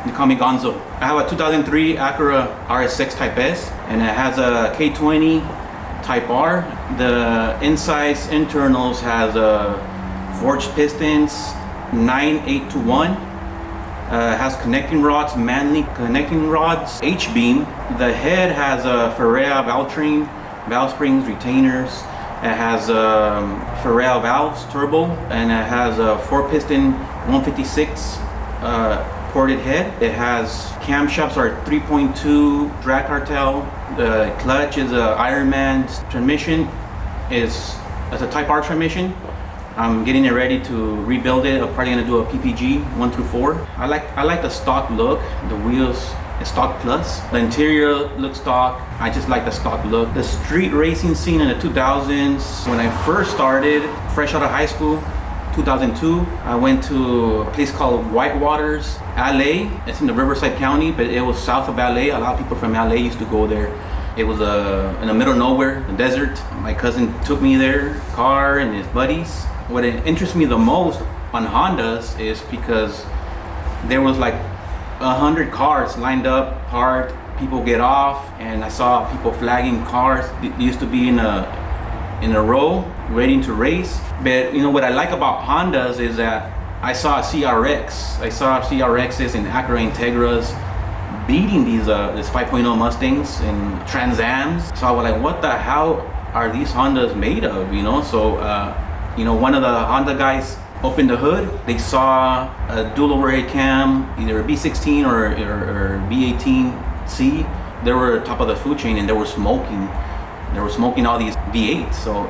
They call me Gonzo. I have a 2003 Acura RS6 Type S, and it has a K20 Type R. The insides internals has forged pistons, 9-8-1. Has connecting rods, Manley connecting rods, H-beam. The head has a Ferrea valve train, valve springs, retainers. It has Ferrea valves, turbo, and it has a 4-piston 156 ported head. It has camshafts are 3.2 drag Cartel. The clutch is a Ironman. Transmission is a Type R transmission. I'm getting it ready to rebuild it. I'm probably gonna do a PPG 1 through 4. I like the stock look. The wheels is stock plus. The interior looks stock. I just like the stock look. The street racing scene in the 2000s. When I first started, fresh out of high school, 2002, I went to a place called Whitewaters, LA. It's in the Riverside County, but it was south of LA. A lot of people from LA used to go there. It was in the middle of nowhere, the desert. My cousin took me there, car and his buddies. What interests me the most on Hondas is because there was like 100 cars lined up, parked, people get off, and I saw people flagging cars. They used to be in a row, waiting to race. But you know what I like about Hondas is that I saw CRX. I saw CRXs and Acura Integras beating these 5.0 Mustangs and Trans Ams. So I was like, what the hell are these Hondas made of? You know, so you know, one of the Honda guys opened the hood. They saw a dual overhead cam, either a B16 or B18C. They were top of the food chain, and they were smoking. They were smoking all these V8s. So,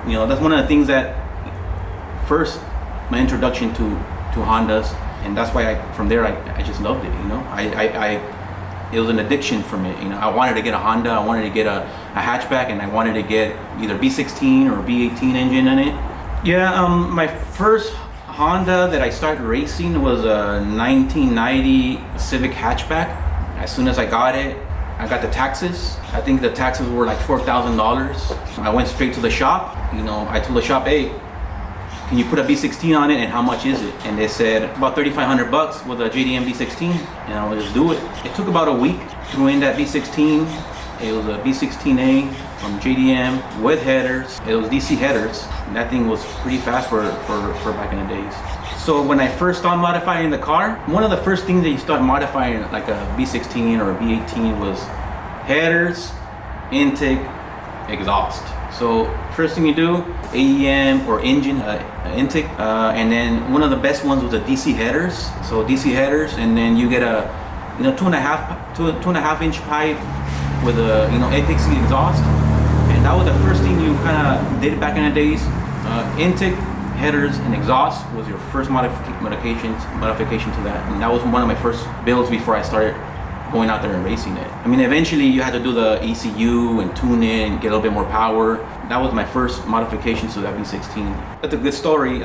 you know, that's one of the things that first my introduction to Hondas, and that's why from there I just loved it. You know, it was an addiction for me. You know, I wanted to get a Honda. I wanted to get a hatchback, and I wanted to get either B16 or B18 engine in it. Yeah, my first Honda that I started racing was a 1990 Civic hatchback. As soon as I got it, I got the taxes. I think the taxes were like $4,000. I went straight to the shop. You know, I told the shop, hey, can you put a B16 on it, and how much is it? And they said about $3,500 with a JDM B16, and I would just do it. It took about a week to win that B16. It was a B16A from JDM with headers. It was DC headers. That thing was pretty fast for back in the days. So when I first started modifying the car, one of the first things that you start modifying like a B16 or a B18 was headers, intake, exhaust. So first thing you do, AEM or engine intake, and then one of the best ones was the DC headers. So DC headers, and then you get a 2.5 inch pipe with a apex exhaust, and that was the first thing you kind of did back in the days. Intake, headers, and exhaust was your first modification to that, and that was one of my first builds before I started going out there and racing it. I mean, eventually you had to do the ECU and tune it and get a little bit more power. That was my first modification to that V16. That's a good story.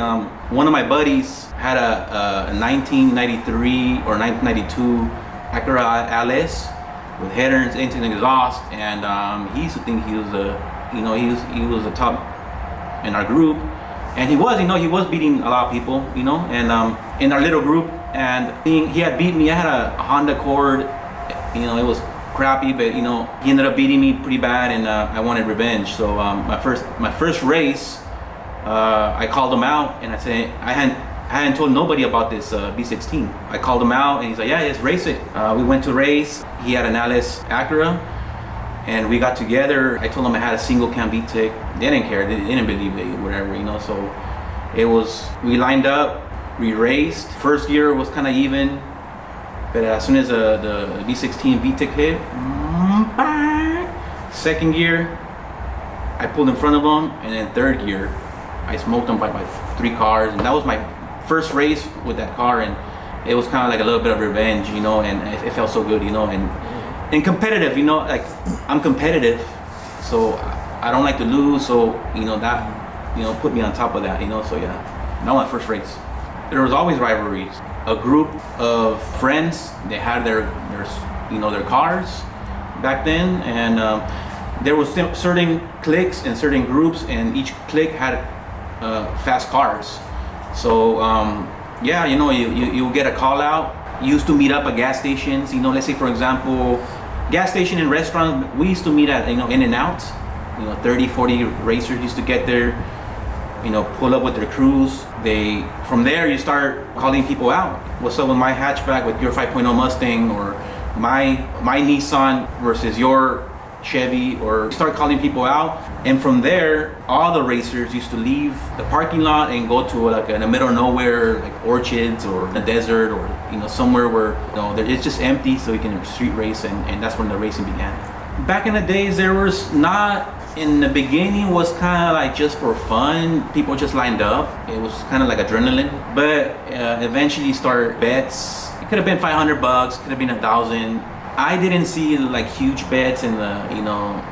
One of my buddies had a 1993 or 1992 Acura LS with headers, intake, and exhaust, and he used to think he was he was the top in our group, and he was beating a lot of people, and in our little group, and he had beat me. I had a Honda Accord, it was crappy, but he ended up beating me pretty bad, and I wanted revenge. So my first race, I called him out, and I said I hadn't told nobody about this B16. I called him out, and he's like, yeah, let's race it. We went to race. He had an LS Acura, and we got together. I told him I had a single cam VTEC. They didn't care. They didn't believe it, whatever, So we lined up, we raced. First year was kind of even, but as soon as the V16 VTEC hit, second year, I pulled in front of him, and then third year, I smoked him by 3 cars, and that was my first race with that car, and it was kind of like a little bit of revenge, and it felt so good, and competitive, like I'm competitive, so I don't like to lose, so that put me on top of that, so yeah, that was my first race. There was always rivalries. A group of friends, they had their cars back then, and there was certain cliques and certain groups, and each clique had fast cars. So yeah, you get a call out, used to meet up at gas stations. You know, let's say for example, gas station and restaurant, we used to meet at, you know, In-N-Out. You know, 30, 40 racers used to get there, you know, pull up with their crews. From there you start calling people out. What's up with my hatchback with your 5.0 Mustang, or my Nissan versus your Chevy, or start calling people out. And from there, all the racers used to leave the parking lot and go to like in the middle of nowhere, like Orchards or the desert, or, you know, somewhere where, you know, it's just empty, so you can street race, and that's when the racing began. Back in the days, there was not, in the beginning was kind of like just for fun. People just lined up. It was kind of like adrenaline, but eventually start bets. It could have been $500, could have been $1,000. I didn't see like huge bets in the, you know,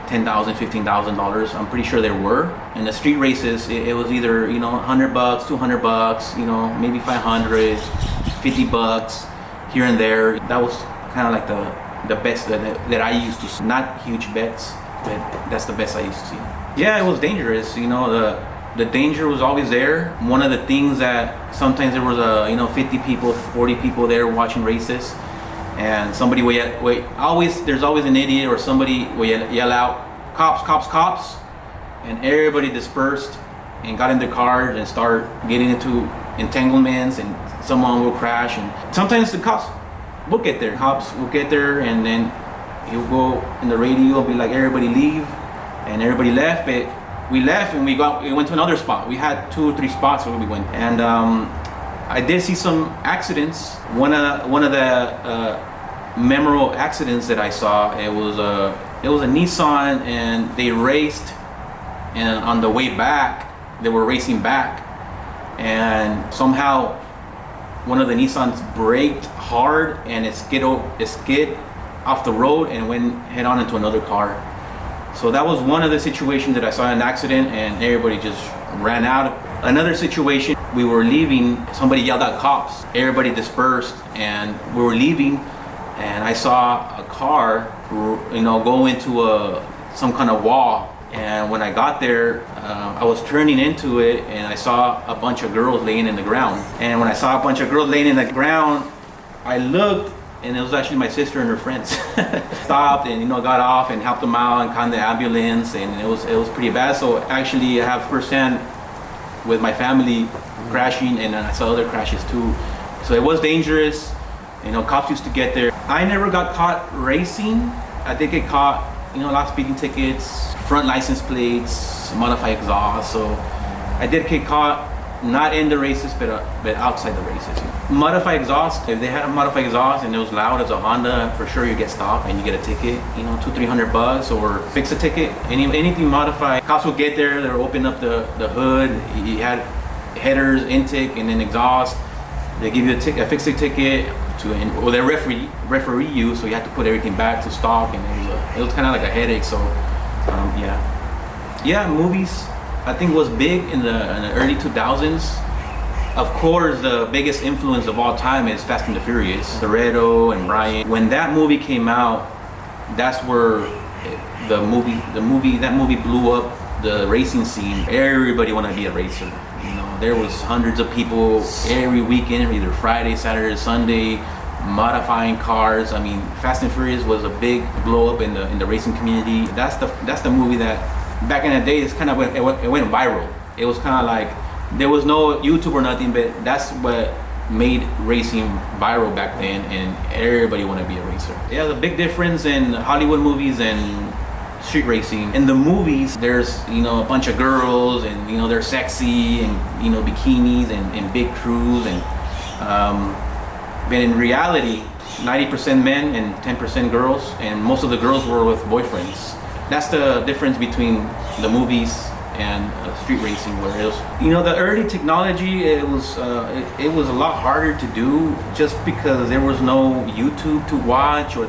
$10,000, $15,000. I'm pretty sure there were. In the street races, it was either, you know, $100, $200, you know, maybe $500, $50 here and there. That was kind of like the bets that I used to see. Not huge bets, but that's the best I used to see. Yeah, it was dangerous. You know, the danger was always there. One of the things that sometimes there was you know, 50 people, 40 people there watching races, and somebody would there's always an idiot or somebody would yell out, "Cops, cops, cops," and everybody dispersed and got in their cars and start getting into entanglements, and someone will crash. And sometimes the cops will get there. Cops will get there, and then he'll go in the radio, be like, "Everybody leave," and everybody left. But we left and we went to another spot. We had 2 or 3 spots where we went, and I did see some accidents. One of the memorable accidents that I saw, it was a Nissan, and they raced, and on the way back they were racing back, and somehow one of the Nissans braked hard, and it skid off the road and went head on into another car. So that was one of the situations that I saw an accident, and everybody just ran out. Another situation, we were leaving, somebody yelled out "cops." Everybody dispersed, and we were leaving, and I saw a car, you know, go into some kind of wall. And when I got there, I was turning into it, and I saw a bunch of girls laying in the ground. And when I saw a bunch of girls laying in the ground, I looked, and it was actually my sister and her friends. Stopped and, you know, got off and helped them out and called the ambulance, and it was pretty bad. So actually I have firsthand with my family crashing, and I saw other crashes too. So it was dangerous. You know, cops used to get there. I never got caught racing. I did get caught, you know, a lot of speeding tickets, front license plates, modified exhaust. So I did get caught, not in the races, but outside the races. Modified exhaust, if they had a modified exhaust and it was loud as a Honda, for sure you get stopped and you get a ticket, you know, $200-300, or fix a ticket. Anything modified, cops will get there, they'll open up the hood. You had headers, intake, and then exhaust. They give you a fix a ticket or they referee you, so you have to put everything back to stock, and it was kind of like a headache. So yeah, movies I think was big in the early 2000s. Of course, the biggest influence of all time is Fast and the Furious, Toretto and Brian. When that movie came out, that's where that movie blew up the racing scene. Everybody wanted to be a racer. You know, there was hundreds of people every weekend, either Friday, Saturday, Sunday, modifying cars. I mean, Fast and Furious was a big blow up in the racing community. That's the movie that back in the day, it went viral. It was kind of like, there was no YouTube or nothing, but that's what made racing viral back then, and everybody wanted to be a racer. Yeah, the big difference in Hollywood movies and street racing. In the movies, there's, you know, a bunch of girls, and, you know, they're sexy, and, you know, bikinis and big crews, and but in reality, 90% men and 10% girls, and most of the girls were with boyfriends. That's the difference between the movies and street racing, where it was, you know, the early technology, it was a lot harder to do, just because there was no YouTube to watch, or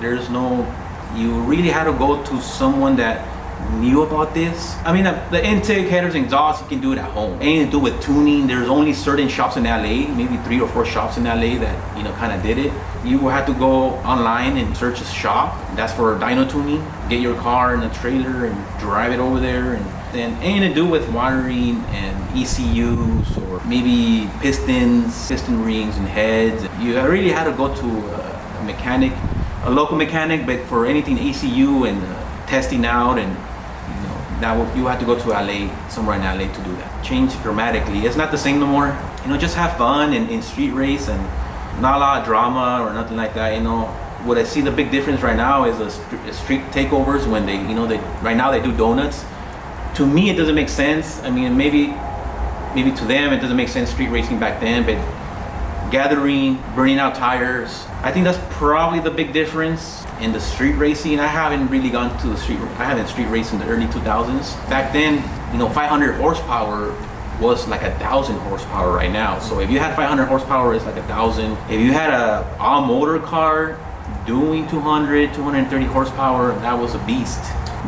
you really had to go to someone that knew about this. I mean, the intake, headers, and exhaust, you can do it at home. Anything to do with tuning, there's only certain shops in LA, maybe 3 or 4 shops in LA that, you know, kind of did it. You will have to go online and search a shop that's for dyno tuning, get your car in a trailer and drive it over there, and and anything to do with wiring and ECUs or maybe pistons, piston rings and heads, you really had to go to a mechanic, a local mechanic, but for anything ECU and testing out, and now you have to go to LA, somewhere in LA to do that. Changed dramatically. It's not the same no more. Just have fun in street race and not a lot of drama or nothing like that. What I see the big difference right now is the street takeovers when they right now they do donuts. To me, it doesn't make sense. I mean, maybe to them it doesn't make sense street racing back then, but gathering, burning out tires, I think that's probably the big difference in the street racing. I haven't really gone to I haven't street raced in the early 2000s. Back then, 500 horsepower was like 1,000 horsepower right now. So if you had 500 horsepower, it's like 1,000. If you had a all motor car doing 200, 230 horsepower, that was a beast.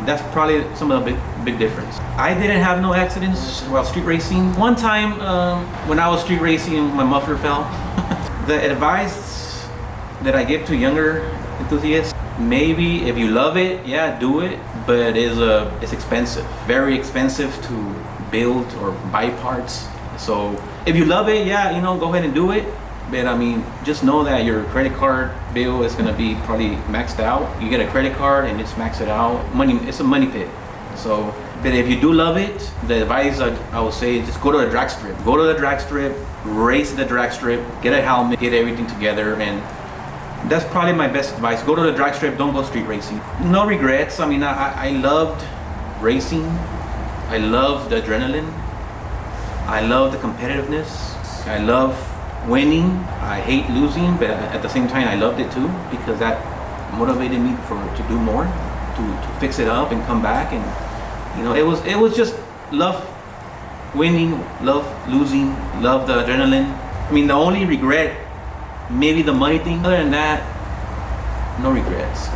That's probably some of the big difference. I didn't have no accidents while street racing. One time when I was street racing, my muffler fell. The advice that I give to younger enthusiasts, maybe if you love it, yeah, do it, but it's expensive, very expensive to build or buy parts. So if you love it, yeah, go ahead and do it. But I mean, just know that your credit card bill is gonna be probably maxed out. You get a credit card and it's maxed out. It's a money pit. So, but if you do love it, the advice I would say is just go to the drag strip. Go to the drag strip, race the drag strip, get a helmet, get everything together, and that's probably my best advice. Go to the drag strip, don't go street racing. No regrets. I mean, I loved racing. I love the adrenaline. I love the competitiveness. I love winning. I hate losing, but at the same time I loved it too, because that motivated me to do more, to fix it up and come back. And it was just love winning, love losing, love the adrenaline. I mean, the only regret, maybe the money thing. Other than that, no regrets.